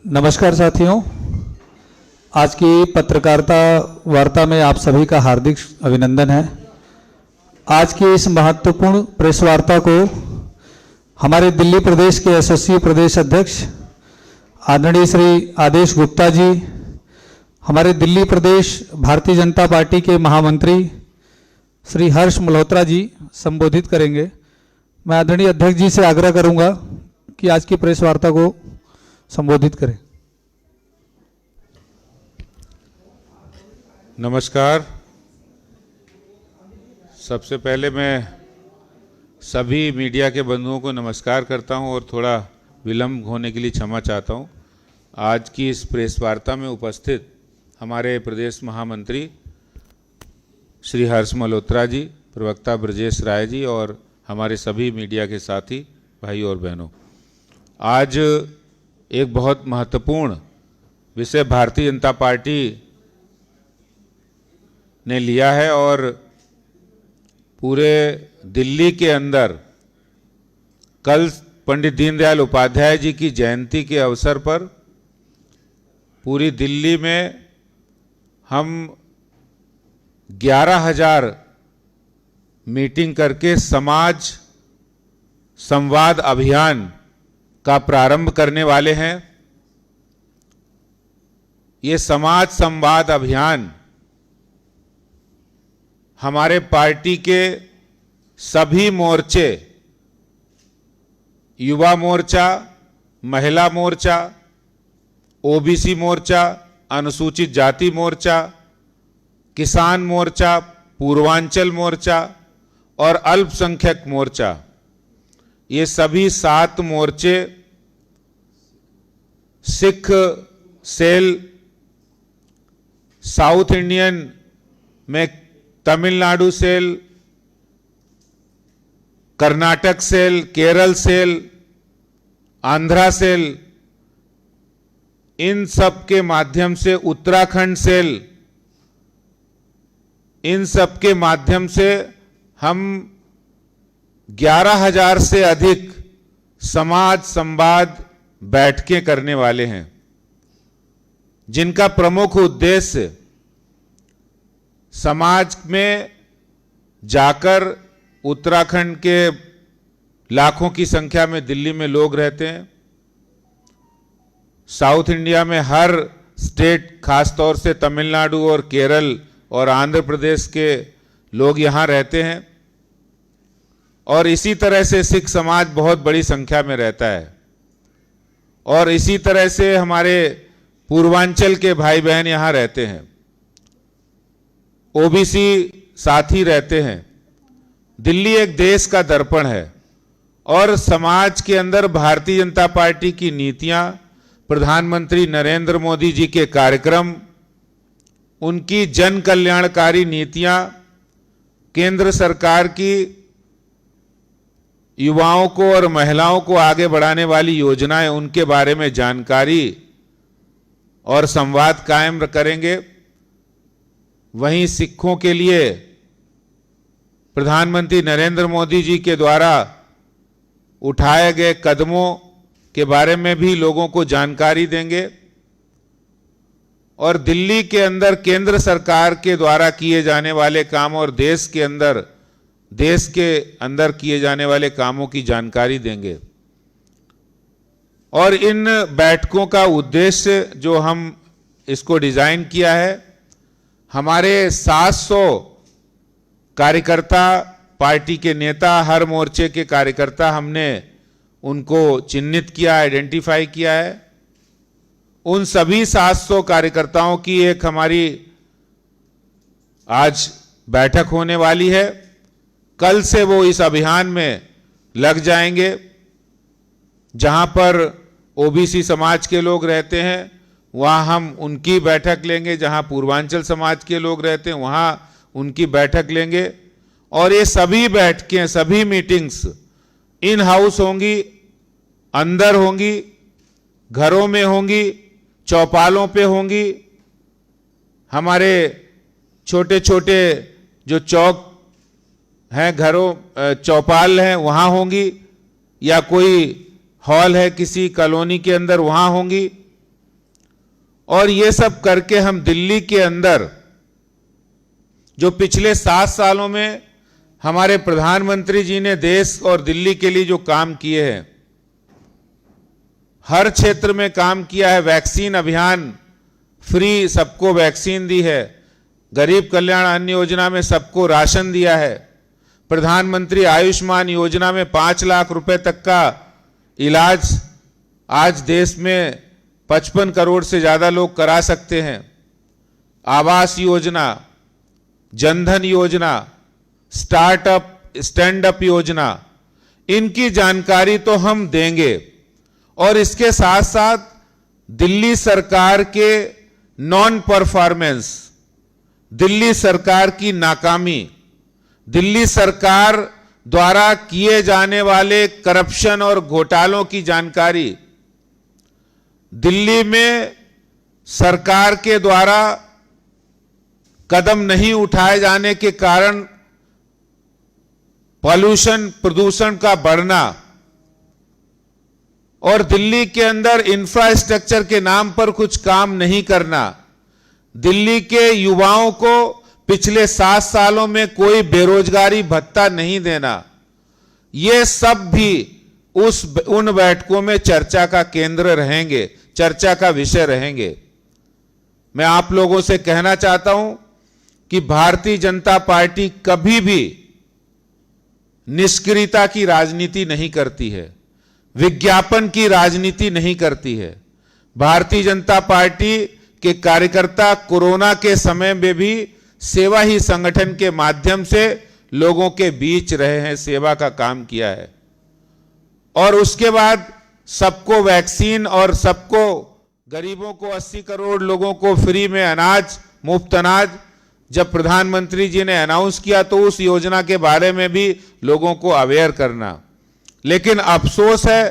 नमस्कार साथियों, आज की पत्रकारिता वार्ता में आप सभी का हार्दिक अभिनंदन है। आज की इस महत्वपूर्ण प्रेस वार्ता को हमारे दिल्ली प्रदेश के यशस्वी प्रदेश अध्यक्ष आदरणीय श्री आदेश गुप्ता जी, हमारे दिल्ली प्रदेश भारतीय जनता पार्टी के महामंत्री श्री हर्ष मल्होत्रा जी संबोधित करेंगे। मैं आदरणीय अध्यक्ष जी से आग्रह करूंगा कि आज की प्रेस वार्ता को संबोधित करें। नमस्कार। सबसे पहले मैं सभी मीडिया के बंधुओं को नमस्कार करता हूं और थोड़ा विलंब होने के लिए क्षमा चाहता हूं। आज की इस प्रेस वार्ता में उपस्थित हमारे प्रदेश महामंत्री श्री हर्ष मल्होत्रा जी, प्रवक्ता ब्रजेश राय जी और हमारे सभी मीडिया के साथी भाई और बहनों, आज एक बहुत महत्वपूर्ण विषय भारतीय जनता पार्टी ने लिया है और पूरे दिल्ली के अंदर कल पंडित दीनदयाल उपाध्याय जी की जयंती के अवसर पर पूरी दिल्ली में हम 11,000 मीटिंग करके समाज संवाद अभियान का प्रारंभ करने वाले हैं। ये समाज संवाद अभियान हमारे पार्टी के सभी मोर्चे, युवा मोर्चा, महिला मोर्चा, ओबीसी मोर्चा, अनुसूचित जाति मोर्चा, किसान मोर्चा, पूर्वांचल मोर्चा और अल्पसंख्यक मोर्चा, ये सभी 7 मोर्चे, सिख सेल, साउथ इंडियन में Tamil Nadu cell, Karnataka cell, Kerala cell, Andhra cell, इन सब के माध्यम से उत्तराखंड सेल, इन सब के माध्यम से हम 11,000 से अधिक समाज संवाद बैठकें करने वाले हैं, जिनका प्रमुख उद्देश्य समाज में जाकर उत्तराखंड के लाखों की संख्या में दिल्ली में लोग रहते हैं, साउथ इंडिया में हर स्टेट, खासतौर से तमिलनाडु और केरल और आंध्र प्रदेश के लोग यहाँ रहते हैं, और इसी तरह से सिख समाज बहुत बड़ी संख्या में रहता है, और इसी तरह से हमारे पूर्वांचल के भाई बहन यहाँ रहते हैं, ओबीसी साथी रहते हैं। दिल्ली एक देश का दर्पण है और समाज के अंदर भारतीय जनता पार्टी की नीतियां, प्रधानमंत्री नरेंद्र मोदी जी के कार्यक्रम, उनकी जन कल्याणकारी नीतियां, केंद्र सरकार की युवाओं को और महिलाओं को आगे बढ़ाने वाली योजनाएं, उनके बारे में जानकारी और संवाद कायम करेंगे। वहीं सिखों के लिए प्रधानमंत्री नरेंद्र मोदी जी के द्वारा उठाए गए कदमों के बारे में भी लोगों को जानकारी देंगे, और दिल्ली के अंदर केंद्र सरकार के द्वारा किए जाने वाले काम और देश के अंदर किए जाने वाले कामों की जानकारी देंगे। और इन बैठकों का उद्देश्य जो हम इसको डिजाइन किया है, हमारे 700 कार्यकर्ता, पार्टी के नेता, हर मोर्चे के कार्यकर्ता, हमने उनको चिन्हित किया, आइडेंटिफाई किया है। उन सभी 700 कार्यकर्ताओं की एक हमारी आज बैठक होने वाली है। कल से वो इस अभियान में लग जाएंगे। जहां पर ओबीसी समाज के लोग रहते हैं वहां हम उनकी बैठक लेंगे, जहां पूर्वांचल समाज के लोग रहते हैं वहां उनकी बैठक लेंगे, और ये सभी बैठकें, सभी मीटिंग्स इन हाउस होंगी, अंदर होंगी, घरों में होंगी, चौपालों पे होंगी, हमारे छोटे छोटे जो चौक हैं, घरों चौपाल हैं वहां होंगी, या कोई हॉल है किसी कॉलोनी के अंदर वहां होंगी। और ये सब करके हम दिल्ली के अंदर जो पिछले 7 सालों में हमारे प्रधानमंत्री जी ने देश और दिल्ली के लिए जो काम किए हैं, हर क्षेत्र में काम किया है। वैक्सीन अभियान, फ्री सबको वैक्सीन दी है। गरीब कल्याण अन्न योजना में सबको राशन दिया है। प्रधानमंत्री आयुष्मान योजना में 5 लाख रुपए तक का इलाज आज देश में 55 करोड़ से ज्यादा लोग करा सकते हैं। आवास योजना, जनधन योजना, स्टार्टअप स्टैंड अप योजना, इनकी जानकारी तो हम देंगे। और इसके साथ साथ दिल्ली सरकार के नॉन परफॉर्मेंस, दिल्ली सरकार की नाकामी, दिल्ली सरकार द्वारा किए जाने वाले करप्शन और घोटालों की जानकारी, दिल्ली में सरकार के द्वारा कदम नहीं उठाए जाने के कारण पॉल्यूशन, प्रदूषण का बढ़ना, और दिल्ली के अंदर इंफ्रास्ट्रक्चर के नाम पर कुछ काम नहीं करना, दिल्ली के युवाओं को पिछले 7 सालों में कोई बेरोजगारी भत्ता नहीं देना, ये सब भी उन बैठकों में चर्चा का केंद्र रहेंगे, चर्चा का विषय रहेंगे। मैं आप लोगों से कहना चाहता हूं कि भारतीय जनता पार्टी कभी भी निष्क्रियता की राजनीति नहीं करती है, विज्ञापन की राजनीति नहीं करती है। भारतीय जनता पार्टी के कार्यकर्ता कोरोना के समय में भी सेवा ही संगठन के माध्यम से लोगों के बीच रहे हैं, सेवा का काम किया है। और उसके बाद सबको वैक्सीन और सबको, गरीबों को 80 करोड़ लोगों को फ्री में अनाज, मुफ्त अनाज जब प्रधानमंत्री जी ने अनाउंस किया तो उस योजना के बारे में भी लोगों को अवेयर करना। लेकिन अफसोस है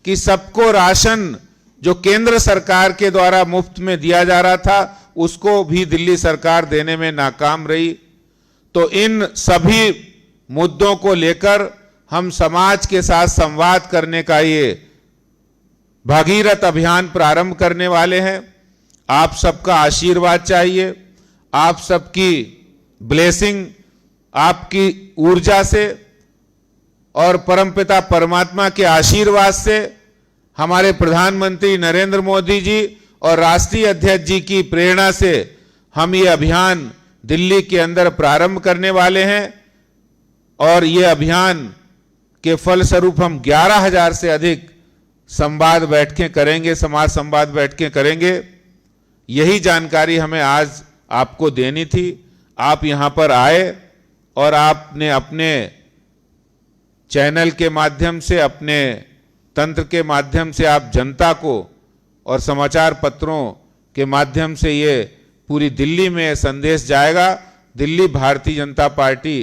कि सबको राशन जो केंद्र सरकार के द्वारा मुफ्त में दिया जा रहा था उसको भी दिल्ली सरकार देने में नाकाम रही। तो इन सभी मुद्दों को लेकर हम समाज के साथ संवाद करने का ये भागीरथ अभियान प्रारंभ करने वाले हैं। आप सबका आशीर्वाद चाहिए, आप सबकी ब्लेसिंग, आपकी ऊर्जा से और परमपिता परमात्मा के आशीर्वाद से हमारे प्रधानमंत्री नरेंद्र मोदी जी और राष्ट्रीय अध्यक्ष जी की प्रेरणा से हम ये अभियान दिल्ली के अंदर प्रारंभ करने वाले हैं। और ये अभियान के फलस्वरूप हम 11,000 से अधिक संवाद बैठकें करेंगे, समाज संवाद बैठकें करेंगे। यही जानकारी हमें आज आपको देनी थी। आप यहां पर आए और आपने अपने चैनल के माध्यम से, अपने तंत्र के माध्यम से आप जनता को और समाचार पत्रों के माध्यम से ये पूरी दिल्ली में संदेश जाएगा। दिल्ली भारतीय जनता पार्टी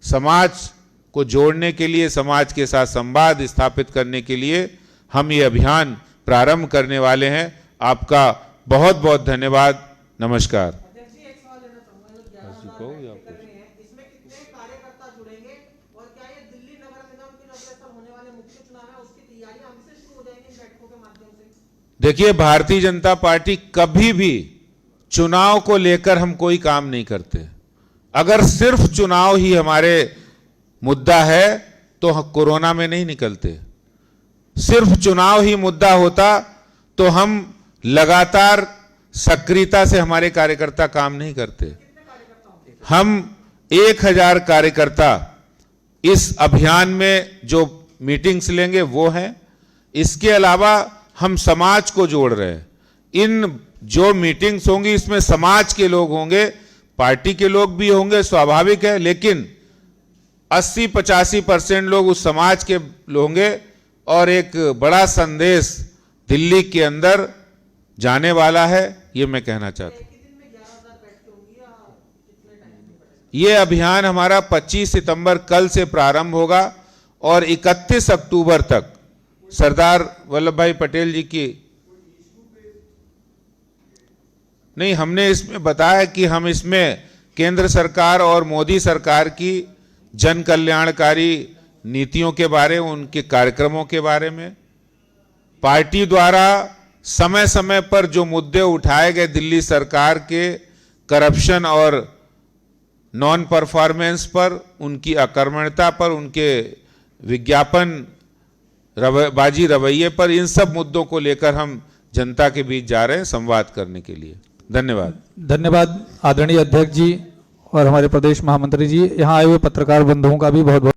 समाज को जोड़ने के लिए, समाज के साथ संवाद स्थापित करने के लिए हम ये अभियान प्रारंभ करने वाले हैं। आपका बहुत बहुत धन्यवाद। नमस्कार। देखिए, भारतीय जनता पार्टी कभी भी चुनाव को लेकर हम कोई काम नहीं करते। अगर सिर्फ चुनाव ही हमारे मुद्दा है तो हम कोरोना में नहीं निकलते। सिर्फ चुनाव ही मुद्दा होता तो हम लगातार सक्रियता से हमारे कार्यकर्ता काम नहीं करते। हम 1000 कार्यकर्ता इस अभियान में जो मीटिंग्स लेंगे वो हैं। इसके अलावा हम समाज को जोड़ रहे हैं। इन जो मीटिंग्स होंगी इसमें समाज के लोग होंगे, पार्टी के लोग भी होंगे, स्वाभाविक है, लेकिन 80-85% लोग उस समाज के होंगे और एक बड़ा संदेश दिल्ली के अंदर जाने वाला है, ये मैं कहना चाहता हूं। ये अभियान हमारा 25 सितंबर कल से प्रारंभ होगा और 31 अक्टूबर तक सरदार वल्लभ भाई पटेल जी की नहीं, हमने इसमें बताया कि हम इसमें केंद्र सरकार और मोदी सरकार की जन कल्याणकारी नीतियों के बारे, उनके कार्यक्रमों के बारे में, पार्टी द्वारा समय समय पर जो मुद्दे उठाए गए दिल्ली सरकार के करप्शन और नॉन परफॉर्मेंस पर, उनकी अकर्मण्यता पर, उनके विज्ञापन बाजी रवैये पर, इन सब मुद्दों को लेकर हम जनता के बीच जा रहे हैं संवाद करने के लिए। धन्यवाद। धन्यवाद आदरणीय अध्यक्ष जी और हमारे प्रदेश महामंत्री जी। यहाँ आए हुए पत्रकार बंधुओं का भी बहुत बहुत